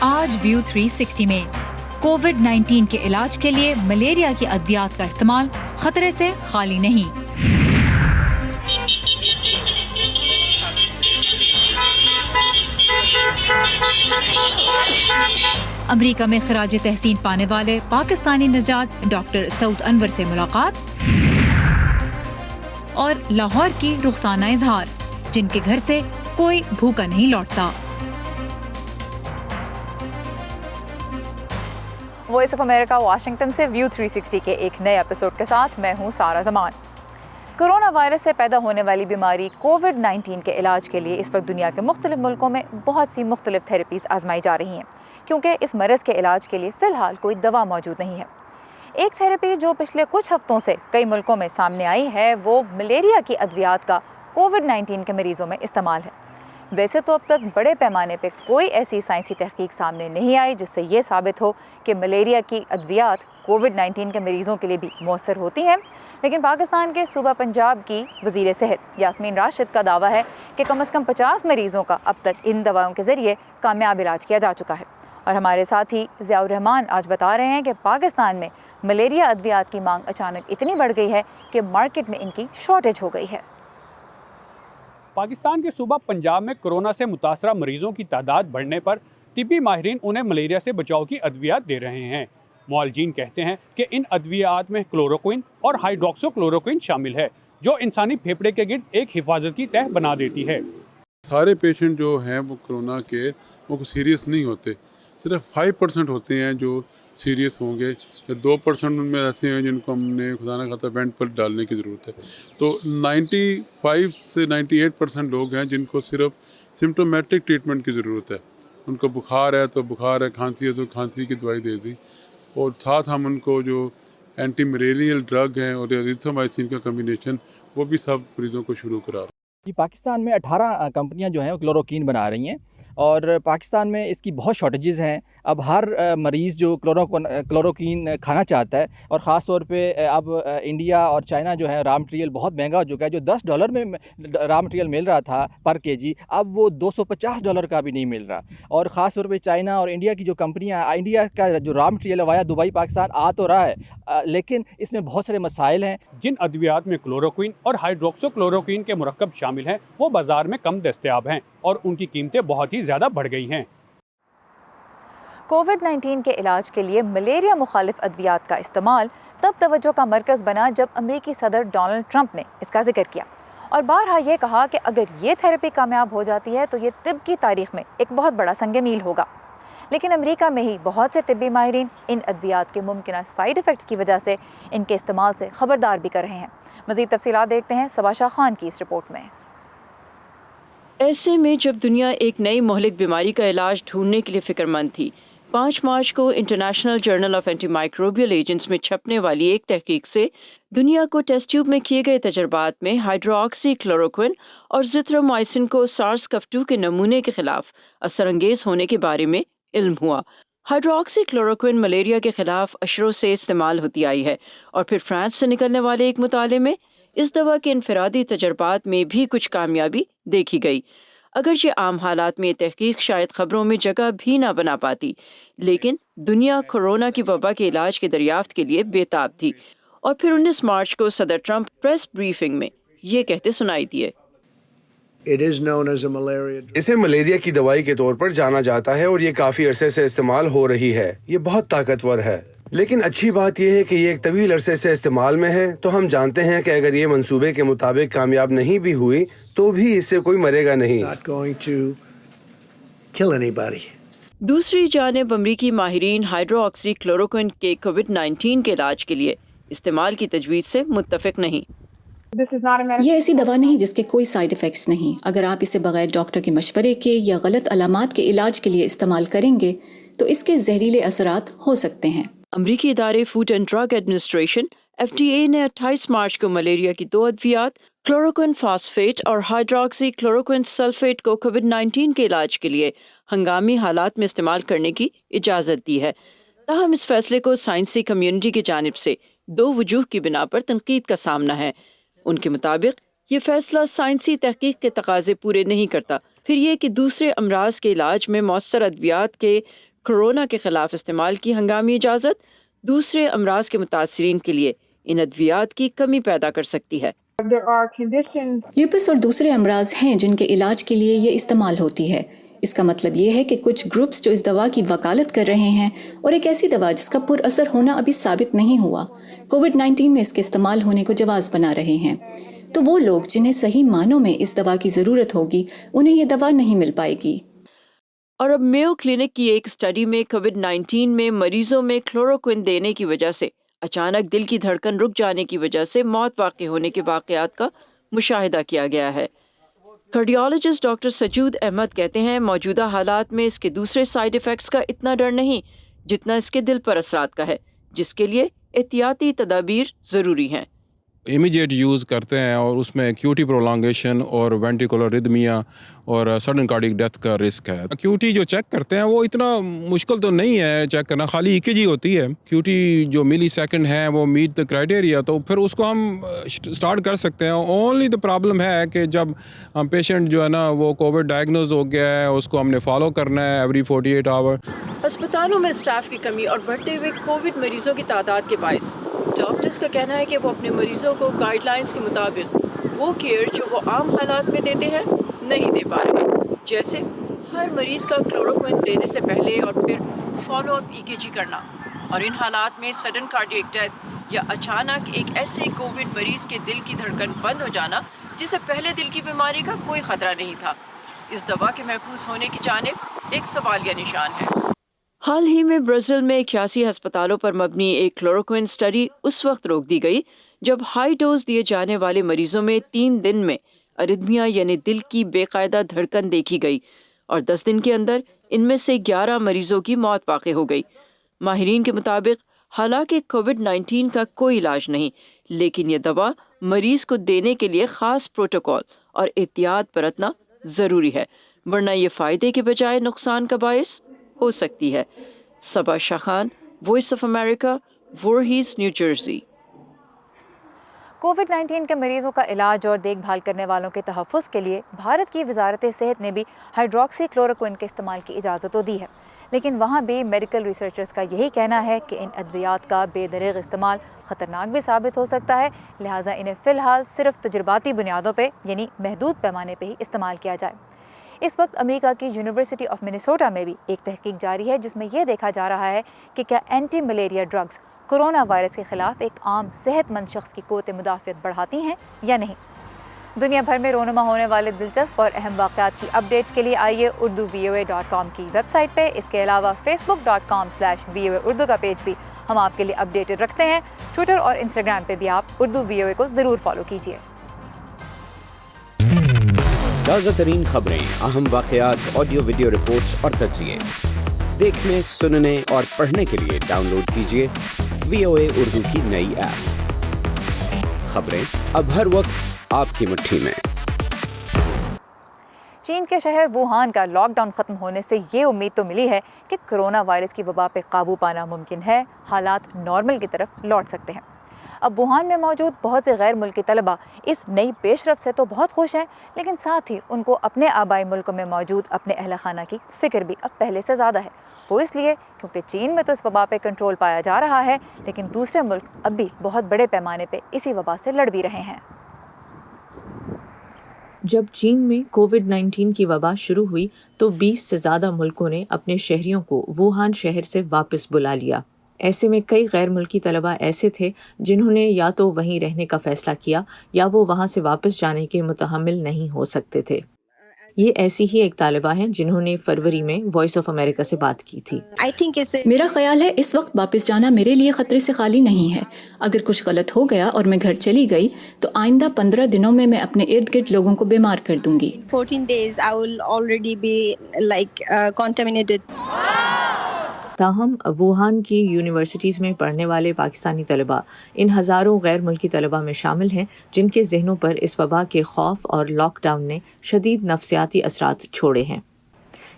آج ویو 360 میں کووڈ-19 کے علاج کے لیے ملیریا کی ادویات کا استعمال خطرے سے خالی نہیں۔ امریکہ میں خراج تحسین پانے والے پاکستانی نژاد ڈاکٹر سعود انور سے ملاقات اور لاہور کی رخسانہ اظہار، جن کے گھر سے کوئی بھوکا نہیں لوٹتا۔ وائس آف امریکہ واشنگٹن سے ویو 360 کے ایک نئے ایپیسوڈ کے ساتھ میں ہوں سارہ زمان۔ کرونا وائرس سے پیدا ہونے والی بیماری کووڈ-19 کے علاج کے لیے اس وقت دنیا کے مختلف ملکوں میں بہت سی مختلف تھراپیز آزمائی جا رہی ہیں، کیونکہ اس مرض کے علاج کے لیے فی الحال کوئی دوا موجود نہیں ہے۔ ایک تھراپی جو پچھلے کچھ ہفتوں سے کئی ملکوں میں سامنے آئی ہے وہ ملیریا کی ادویات کا کووڈ-19 کے مریضوں میں استعمال ہے۔ ویسے تو اب تک بڑے پیمانے پہ کوئی ایسی سائنسی تحقیق سامنے نہیں آئی جس سے یہ ثابت ہو کہ ملیریا کی ادویات کووڈ-19 کے مریضوں کے لیے بھی مؤثر ہوتی ہیں، لیکن پاکستان کے صوبہ پنجاب کی وزیر صحت یاسمین راشد کا دعویٰ ہے کہ کم از کم 50 مریضوں کا اب تک ان دواؤں کے ذریعے کامیاب علاج کیا جا چکا ہے۔ اور ہمارے ساتھی ضیاء الرحمان آج بتا رہے ہیں کہ پاکستان میں ملیریا ادویات کی مانگ اچانک اتنی بڑھ گئی ہے کہ مارکیٹ میں ان کی شارٹیج ہو گئی ہے۔ پاکستان کے صوبہ پنجاب میں کورونا سے متاثرہ مریضوں کی تعداد بڑھنے پر طبی ماہرین انہیں ملیریا سے بچاؤ کی ادویات دے رہے ہیں۔ معالجین کہتے ہیں کہ ان ادویات میں کلوروکوئن اور ہائیڈروکسو کلوروکوئن شامل ہے، جو انسانی پھیپھڑے کے گرد ایک حفاظتی تہ بنا دیتی ہے۔ سارے پیشنٹ جو ہیں وہ کرونا کے وہ سیریس نہیں ہوتے، صرف 5% ہوتے ہیں جو سیریس ہوں گے، 2% ان میں ایسے ہیں جن کو ہم نے خدا نہ خواستہ وینٹ پر ڈالنے کی ضرورت ہے۔ تو 95 سے 98% لوگ ہیں جن کو صرف سمٹومیٹک ٹریٹمنٹ کی ضرورت ہے۔ ان کو بخار ہے تو بخار ہے، کھانسی ہے تو کھانسی کی دوائی دے دی، اور ساتھ ہم ان کو جو اینٹی ملیریل ڈرگ ہیں اور ایزیتھرومائسین کا کمبینیشن وہ بھی سب مریضوں کو شروع کرا رہے ہیں۔ پاکستان میں 18 کمپنیاں جو ہیں وہ کلوروکین بنا رہی ہیں، اور پاکستان میں اس کی بہت شارٹیجز ہیں۔ اب ہر مریض جو کلوروکین کھانا چاہتا ہے، اور خاص طور پہ اب انڈیا اور چائنا جو ہے را مٹیریل بہت مہنگا ہو چکا ہے۔ جو $10 میں را مٹیریل مل رہا تھا پر kg، اب وہ $250 کا بھی نہیں مل رہا۔ اور خاص طور پہ چائنا اور انڈیا کی جو کمپنیاں، انڈیا کا جو را مٹیریل ہے وایا دبئی پاکستان آ تو رہا ہے، لیکن اس میں بہت سارے مسائل ہیں۔ جن ادویات میں کلوروکوئن اور ہائیڈروکسو کلوروکوئن کے مرکب شامل ہیں وہ بازار میں کم دستیاب ہیں اور ان کی قیمتیں بہت ہی زیادہ بڑھ گئی ہیں۔ کووڈ-19 کے علاج کے لیے ملیریا مخالف ادویات کا استعمال تب توجہ کا مرکز بنا جب امریکی صدر ڈونلڈ ٹرمپ نے اس کا ذکر کیا اور بارہا یہ کہا کہ اگر یہ تھراپی کامیاب ہو جاتی ہے تو یہ طب کی تاریخ میں ایک بہت بڑا سنگ میل ہوگا۔ لیکن امریکہ میں ہی بہت سے طبی ماہرین ان ادویات کے ممکنہ سائیڈ ایفیکٹس کی وجہ سے ان کے استعمال سے خبردار بھی کر رہے ہیں۔ مزید تفصیلات دیکھتے ہیں صبا شاہ خان کی اس رپورٹ میں۔ ایسے میں جب دنیا ایک نئی مہلک بیماری کا علاج ڈھونڈنے کے لیے فکر مند تھی، 5 مارچ کو international journal of antimicrobial agents میں چھپنے والی ایک تحقیق سے دنیا کو ٹیسٹ ٹیوب میں کیے گئے تجربات میں ہائیڈروکسی کلوروکوئن اور زیتھرومائسن کو SARS-CoV-2 کے نمونے کے خلاف اثر انگیز ہونے کے بارے میں علم ہوا۔ ہائیڈروکسی کلوروکوئن ملیریا کے خلاف اشروں سے استعمال ہوتی آئی ہے، اور پھر فرانس سے نکلنے والے ایک مطالعے میں اس دوا کے انفرادی تجربات میں بھی کچھ کامیابی دیکھی گئی۔ اگرچہ عام حالات میں یہ تحقیق شاید خبروں میں جگہ بھی نہ بنا پاتی، لیکن دنیا کورونا کی وبا کے علاج کے دریافت کے لیے بے تاب تھی۔ اور پھر 19 مارچ کو صدر ٹرمپ پریس بریفنگ میں یہ کہتے سنائی دیے۔ اسے ملیریا کی دوائی کے طور پر جانا جاتا ہے اور یہ کافی عرصے سے استعمال ہو رہی ہے۔ یہ بہت طاقتور ہے، لیکن اچھی بات یہ ہے کہ یہ ایک طویل عرصے سے استعمال میں ہے، تو ہم جانتے ہیں کہ اگر یہ منصوبے کے مطابق کامیاب نہیں بھی ہوئی تو بھی اس سے کوئی مرے گا نہیں۔ دوسری جانب امریکی ماہرین ہائیڈروکسی کلوروکوئن کے کووڈ-19 کے علاج کے لیے استعمال کی تجویز سے متفق نہیں۔ یہ ایسی دوا نہیں جس کے کوئی سائیڈ ایفیکٹس نہیں۔ اگر آپ اسے بغیر ڈاکٹر کے مشورے کے یا غلط علامات کے علاج کے لیے استعمال کریں گے تو اس کے زہریلے اثرات ہو سکتے ہیں۔ امریکی ادارے food and drug administration FDA نے 28 مارچ کو ملیریا کی 2 ادویات کلوروکوئن فاسفیٹ اور ہائیڈروکسی کلوروکوئن سلفیٹ کو کووڈ-19 کے علاج کے لیے ہنگامی حالات میں استعمال کرنے کی اجازت دی ہے۔ تاہم اس فیصلے کو سائنسی کمیونٹی کی جانب سے 2 وجوہ کی بنا پر تنقید کا سامنا ہے۔ ان کے مطابق یہ فیصلہ سائنسی تحقیق کے تقاضے پورے نہیں کرتا۔ پھر یہ کہ دوسرے امراض کے علاج میں مؤثر ادویات کے کورونا کے خلاف استعمال کی ہنگامی اجازت دوسرے امراض کے متاثرین کے لیے ان ادویات کی کمی پیدا کر سکتی ہے۔ لیپس اور دوسرے امراض ہیں جن کے علاج کے لیے یہ استعمال ہوتی ہے۔ اس کا مطلب یہ ہے کہ کچھ گروپس جو اس دوا کی وکالت کر رہے ہیں اور ایک ایسی دوا جس کا پر اثر ہونا ابھی ثابت نہیں ہوا، کووڈ-19 میں اس کے استعمال ہونے کو جواز بنا رہے ہیں، تو وہ لوگ جنہیں صحیح معنوں میں اس دوا کی ضرورت ہوگی انہیں یہ دوا نہیں مل پائے گی۔ اور اب میو کلینک کی ایک اسٹڈی میں کووڈ-19 میں مریضوں میں کلوروکوئن دینے کی وجہ سے اچانک دل کی دھڑکن رک جانے کی وجہ سے موت واقع ہونے کے واقعات کا مشاہدہ کیا گیا ہے۔ کارڈیالوجسٹ ڈاکٹر سجود احمد کہتے ہیں موجودہ حالات میں اس کے دوسرے سائیڈ ایفیکٹس کا اتنا ڈر نہیں جتنا اس کے دل پر اثرات کا ہے، جس کے لیے احتیاطی تدابیر ضروری ہیں۔ امیجیٹ یوز کرتے ہیں اور اس میں QT پرولانگیشن اور وینٹریکولر ریدمیا اور سڈن کارڈک ڈیتھ کا رسک ہے۔ QT جو چیک کرتے ہیں وہ اتنا مشکل تو نہیں ہے چیک کرنا، خالی EKG ہوتی ہے۔ QT جو ملی سیکنڈ ہے وہ میٹ دا کرائٹیریا، تو پھر اس کو ہم سٹارٹ کر سکتے ہیں۔ اونلی دا پرابلم ہے کہ جب پیشنٹ جو ہے نا وہ کووڈ ڈائگنوز ہو گیا ہے، اس کو ہم نے فالو کرنا ہے ایوری 48 آور۔ ہسپتالوں میں اسٹاف کی کمی اور بڑھتے ہوئے کووڈ مریضوں کی تعداد کے باعث ڈاکٹرز کا کہنا ہے کہ وہ اپنے مریضوں کو گائیڈ لائنز کے مطابق وہ کیئر جو وہ عام حالات میں دیتے ہیں نہیں دے پا رہے، جیسے ہر مریض کا کلوروکوئن دینے سے پہلے اور پھر فالو اپ EKG کرنا، اور ان حالات میں سڈن کارڈیک ڈیتھ یا اچانک ایک ایسے کووڈ مریض کے دل کی دھڑکن بند ہو جانا جسے پہلے دل کی بیماری کا کوئی خطرہ نہیں تھا، اس دوا کے محفوظ ہونے کی جانب ایک سوالیہ نشان ہے۔ حال ہی میں برازیل میں 81 ہسپتالوں پر مبنی ایک کلوروکوئن اسٹڈی اس وقت روک دی گئی جب ہائی ڈوز دیے جانے والے مریضوں میں 3 دن میں اریتھمیا یعنی دل کی بے قاعدہ دھڑکن دیکھی گئی، اور 10 دن کے اندر ان میں سے 11 مریضوں کی موت واقع ہو گئی۔ ماہرین کے مطابق حالانکہ کووڈ-19 کا کوئی علاج نہیں، لیکن یہ دوا مریض کو دینے کے لیے خاص پروٹوکول اور احتیاط برتنا ضروری ہے، ورنہ یہ فائدے کے بجائے نقصان کا باعث ہو سکتی ہے۔ Saba Shah Khan, voice of America, Voorhees, New Jersey. کووڈ-19 کے مریضوں کا علاج اور دیکھ بھال کرنے والوں کے تحفظ کے لیے بھارت کی وزارت صحت نے بھی ہائیڈروکسی کلوروکوئن کے استعمال کی اجازت تو دی ہے، لیکن وہاں بھی میڈیکل ریسرچرز کا یہی کہنا ہے کہ ان ادویات کا بے دریغ استعمال خطرناک بھی ثابت ہو سکتا ہے، لہٰذا انہیں فی الحال صرف تجرباتی بنیادوں پہ یعنی محدود پیمانے پہ ہی استعمال کیا جائے۔ اس وقت امریکہ کی یونیورسٹی آف منیسوٹا میں بھی ایک تحقیق جاری ہے جس میں یہ دیکھا جا رہا ہے کہ کیا anti malaria drugs corona virus کے خلاف ایک عام صحت مند شخص کی قوت مدافعت بڑھاتی ہیں یا نہیں۔ دنیا بھر میں رونما ہونے والے دلچسپ اور اہم واقعات کی اپڈیٹس کے لیے آئیے urduvoa.com کی ویب سائٹ پہ، اس کے علاوہ facebook.com/VOA اردو کا پیج بھی ہم آپ کے لیے اپڈیٹڈ رکھتے ہیں۔ ٹویٹر اور انسٹاگرام پہ بھی آپ اردو VOA کو ضرور فالو کیجیے۔ تازہ ترین خبریں، اہم واقعات، آڈیو ویڈیو رپورٹس اور تجزیے دیکھنے، سننے اور پڑھنے کے لیے ڈاؤن لوڈ کیجیے VOA اردو کی نئی ایپ۔ خبریں اب ہر وقت آپ کی مٹھی میں۔ چین کے شہر ووہان کا لاک ڈاؤن ختم ہونے سے یہ امید تو ملی ہے کہ کرونا وائرس کی وبا پہ قابو پانا ممکن ہے، حالات نارمل کی طرف لوٹ سکتے ہیں۔ اب ووہان میں موجود بہت سے غیر ملکی طلباء اس نئی پیش رفت سے تو بہت خوش ہیں، لیکن ساتھ ہی ان کو اپنے آبائی ملکوں میں موجود اپنے اہل خانہ کی فکر بھی اب پہلے سے زیادہ ہے۔ وہ اس لیے کیونکہ چین میں تو اس وبا پہ کنٹرول پایا جا رہا ہے، لیکن دوسرے ملک اب بھی بہت بڑے پیمانے پہ اسی وبا سے لڑ بھی رہے ہیں۔ جب چین میں کووڈ-19 کی وبا شروع ہوئی تو 20 سے زیادہ ملکوں نے اپنے شہریوں کو ووہان شہر سے واپس بلا لیا۔ ایسے میں کئی غیر ملکی طلباء ایسے تھے جنہوں نے یا تو وہیں رہنے کا فیصلہ کیا یا وہ وہاں سے واپس جانے کے متحمل نہیں ہو سکتے تھے۔ یہ ایسی ہی ایک طالبہ ہیں جنہوں نے فروری میں وائس آف امریکہ سے بات کی تھی۔ میرا خیال ہے اس وقت واپس جانا میرے لیے خطرے سے خالی نہیں ہے۔ اگر کچھ غلط ہو گیا اور میں گھر چلی گئی تو آئندہ 15 دنوں میں اپنے ارد گرد لوگوں کو بیمار کر دوں گی۔ 14 days I will already be contaminated۔ تاہم ووہان کی یونیورسٹیز میں پڑھنے والے پاکستانی طلباء ان ہزاروں غیر ملکی طلباء میں شامل ہیں جن کے ذہنوں پر اس وبا کے خوف اور لاک ڈاؤن نے شدید نفسیاتی اثرات چھوڑے ہیں۔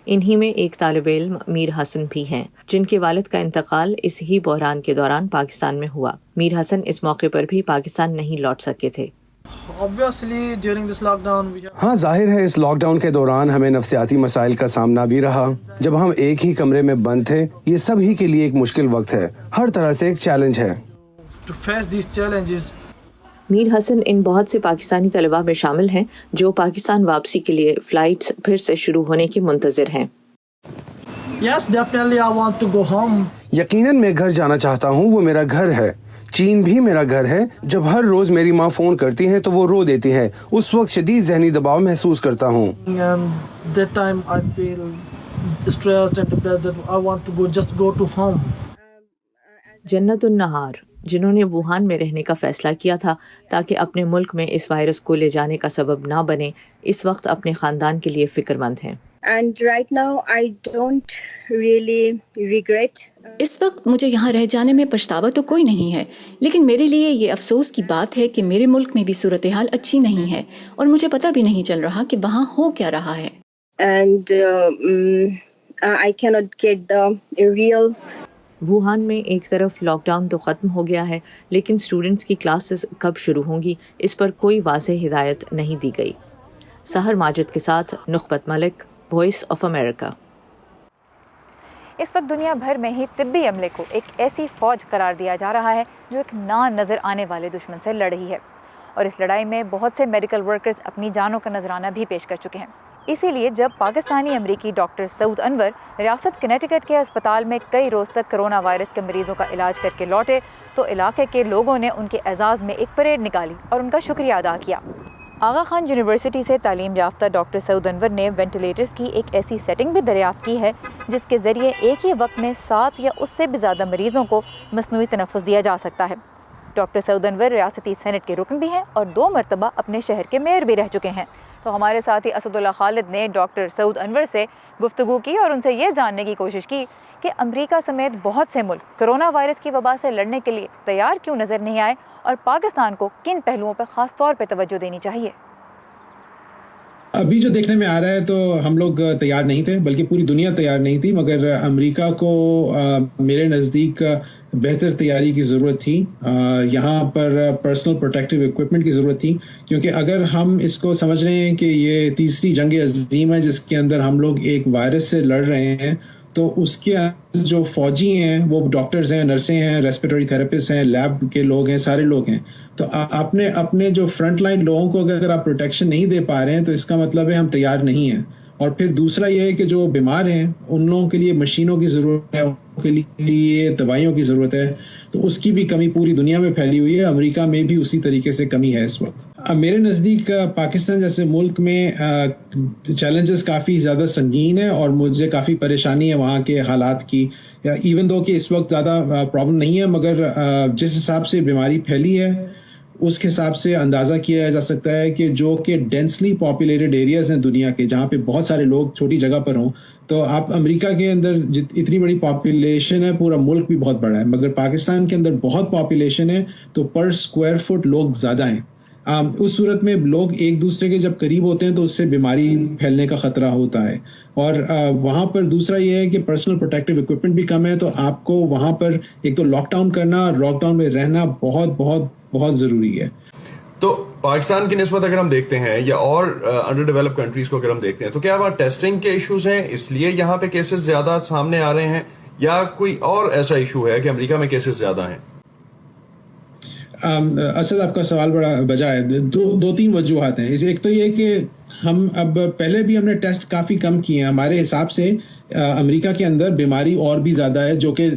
انہی میں ایک طالب علم میر حسن بھی ہیں جن کے والد کا انتقال اس ہی بحران کے دوران پاکستان میں ہوا۔ میر حسن اس موقع پر بھی پاکستان نہیں لوٹ سکے تھے۔ ہاں ظاہر ہے اس لاک ڈاؤن کے دوران ہمیں نفسیاتی مسائل کا سامنا بھی رہا. جب ہم ایک ہی کمرے میں بند تھے یہ سب ہی کے لیے ایک مشکل وقت ہے, ہر طرح سے ایک چیلنج ہے. میر حسن ان بہت سے پاکستانی طلباء میں شامل ہیں جو پاکستان واپسی کے لیے فلائٹس پھر سے شروع ہونے کے منتظر ہیں. یقیناً میں گھر جانا چاہتا ہوں, وہ میرا گھر ہے. چین بھی میرا گھر ہے. جب ہر روز میری ماں فون کرتی ہیں تو وہ رو دیتی ہیں. اس وقت شدید ذہنی دباؤ محسوس کرتا ہوں. جنت النہار, جنہوں نے ووہان میں رہنے کا فیصلہ کیا تھا تاکہ اپنے ملک میں اس وائرس کو لے جانے کا سبب نہ بنے, اس وقت اپنے خاندان کے لیے فکر مند ہیں. And right now I don't really regret. اس وقت مجھے یہاں رہ جانے میں پچھتاوا تو کوئی نہیں ہے, لیکن میرے لیے یہ افسوس کی بات ہے کہ میرے ملک میں بھی صورتحال اچھی نہیں ہے اور مجھے پتہ بھی نہیں چل رہا کہ وہاں ہو کیا رہا ہے. And I cannot get the real. Wuhan میں ایک طرف لاک ڈاؤن تو ختم ہو گیا ہے, لیکن اسٹوڈنٹس کی کلاسز کب شروع ہوں گی اس پر کوئی واضح ہدایت نہیں دی گئی. سحر ماجد کے ساتھ نخبت ملک, وائس آف امریکہ. اس وقت دنیا بھر میں ہی طبی عملے کو ایک ایسی فوج قرار دیا جا رہا ہے جو ایک نہ نظر آنے والے دشمن سے لڑ رہی ہے, اور اس لڑائی میں بہت سے میڈیکل ورکرز اپنی جانوں کا نذرانہ بھی پیش کر چکے ہیں. اسی لیے جب پاکستانی امریکی ڈاکٹر سعود انور ریاست کنیٹیکٹ کے اسپتال میں کئی روز تک کرونا وائرس کے مریضوں کا علاج کر کے لوٹے تو علاقے کے لوگوں نے ان کے اعزاز میں ایک پریڈ نکالی اور ان کا شکریہ ادا کیا. آغا خان یونیورسٹی سے تعلیم یافتہ ڈاکٹر سعود انور نے وینٹیلیٹرز کی ایک ایسی سیٹنگ بھی دریافت کی ہے جس کے ذریعے ایک ہی وقت میں 7 یا اس سے بھی زیادہ مریضوں کو مصنوعی تنفس دیا جا سکتا ہے. ڈاکٹر سعود انور ریاستی سینٹ کے رکن بھی ہیں اور 2 مرتبہ اپنے شہر کے میئر بھی رہ چکے ہیں. تو ہمارے ساتھی اسد اللہ خالد نے ڈاکٹر سعود انور سے گفتگو کی اور ان سے یہ جاننے کی کوشش کی کہ امریکہ سمیت بہت سے ملک کرونا وائرس کی وبا سے لڑنے کے لیے تیار کیوں نظر نہیں آئے اور پاکستان کو کن پہلوؤں پر خاص طور پہ توجہ دینی چاہیے. ابھی جو دیکھنے میں آ رہا ہے تو ہم لوگ تیار نہیں تھے, بلکہ پوری دنیا تیار نہیں تھی, مگر امریکہ کو میرے نزدیک بہتر تیاری کی ضرورت تھی. یہاں پر پرسنل پروٹیکٹیو اکوپمنٹ کی ضرورت تھی, کیونکہ اگر ہم اس کو سمجھ رہے ہیں کہ یہ تیسری جنگ عظیم ہے جس کے اندر ہم لوگ ایک وائرس سے لڑ رہے ہیں, تو اس کے جو فوجی ہیں وہ ڈاکٹرز ہیں, نرسیں ہیں, ریسپیریٹری تھراپسٹ ہیں, لیب کے لوگ ہیں, سارے لوگ ہیں. تو اپنے جو فرنٹ لائن لوگوں کو اگر آپ پروٹیکشن نہیں دے پا رہے ہیں تو اس کا مطلب ہے ہم تیار نہیں ہیں. اور پھر دوسرا یہ ہے کہ جو بیمار ہیں ان لوگوں کے لیے مشینوں کی ضرورت ہے, ان کے لیے دوائیوں کی ضرورت ہے, تو اس کی بھی کمی پوری دنیا میں پھیلی ہوئی ہے. امریکہ میں بھی اسی طریقے سے کمی ہے اس وقت. میرے نزدیک پاکستان جیسے ملک میں چیلنجز کافی زیادہ سنگین ہیں اور مجھے کافی پریشانی ہے وہاں کے حالات کی. ایون دو کہ اس وقت زیادہ پرابلم نہیں ہے, مگر جس حساب سے بیماری پھیلی ہے اس کے حساب سے اندازہ کیا جا سکتا ہے کہ جو کہ ڈینسلی پاپولیٹڈ ایریاز ہیں دنیا کے, جہاں پہ بہت سارے لوگ چھوٹی جگہ پر ہوں, تو آپ امریکہ کے اندر اتنی بڑی پاپولیشن ہے, پورا ملک بھی بہت بڑا ہے, مگر پاکستان کے اندر بہت پاپولیشن ہے تو پر اسکوائر فٹ لوگ زیادہ ہیں. اس صورت میں لوگ ایک دوسرے کے جب قریب ہوتے ہیں تو اس سے بیماری پھیلنے کا خطرہ ہوتا ہے. اور وہاں پر دوسرا یہ ہے کہ پرسنل پروٹیکٹیو اکوپمنٹ بھی کم ہے, تو آپ کو وہاں پر ایک تو لاک ڈاؤن کرنا, لاک ڈاؤن میں رہنا بہت بہت بہت ضروری ہے. تو پاکستان کی نسبت اگر ہم دیکھتے ہیں یا اور انڈر ڈیولپ کنٹریز کو اگر ہم دیکھتے ہیں تو کیا وہاں ٹیسٹنگ کے ایشوز ہیں اس لیے یہاں پہ کیسز زیادہ سامنے آ رہے ہیں, یا کوئی اور ایسا ایشو ہے کہ امریکہ میں کیسز زیادہ ہیں؟ اسد آپ کا سوال بڑا بجا ہے. 2-3 وجوہات ہیں. ایک تو یہ کہ ہم اب پہلے بھی ہم نے ٹیسٹ کافی کم کیے ہیں. ہمارے حساب سے امریکہ کے اندر بیماری اور بھی زیادہ ہے, جو کہ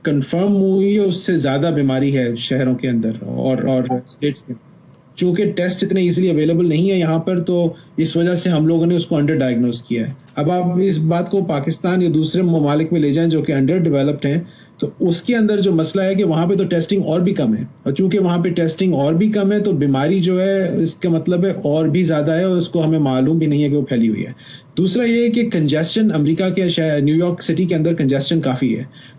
کنفرم ہوئی ہے, اس سے زیادہ بیماری ہے شہروں کے اندر اور اسٹیٹس میں. چونکہ ٹیسٹ اتنے ایزیلی اویلیبل نہیں ہے یہاں پر, تو اس وجہ سے ہم لوگوں نے اس کو انڈر ڈائگنوز کیا ہے. اب آپ اس بات کو پاکستان یا دوسرے ممالک میں لے جائیں جو کہ انڈر ڈیولپڈ ہیں, تو اس کے اندر جو مسئلہ ہے کہ وہاں پہ تو ٹیسٹنگ اور بھی کم ہے, اور چونکہ وہاں پہ ٹیسٹنگ اور بھی کم ہے تو بیماری جو ہے اس کا مطلب ہے اور بھی زیادہ ہے, اور اس کو ہمیں معلوم بھی نہیں ہے کہ وہ پھیلی ہوئی ہے. دوسرا یہ ہے کہ کنجسشن امریکہ کے نیو یارک سٹی کے اندر کنجسشن کافی ہے,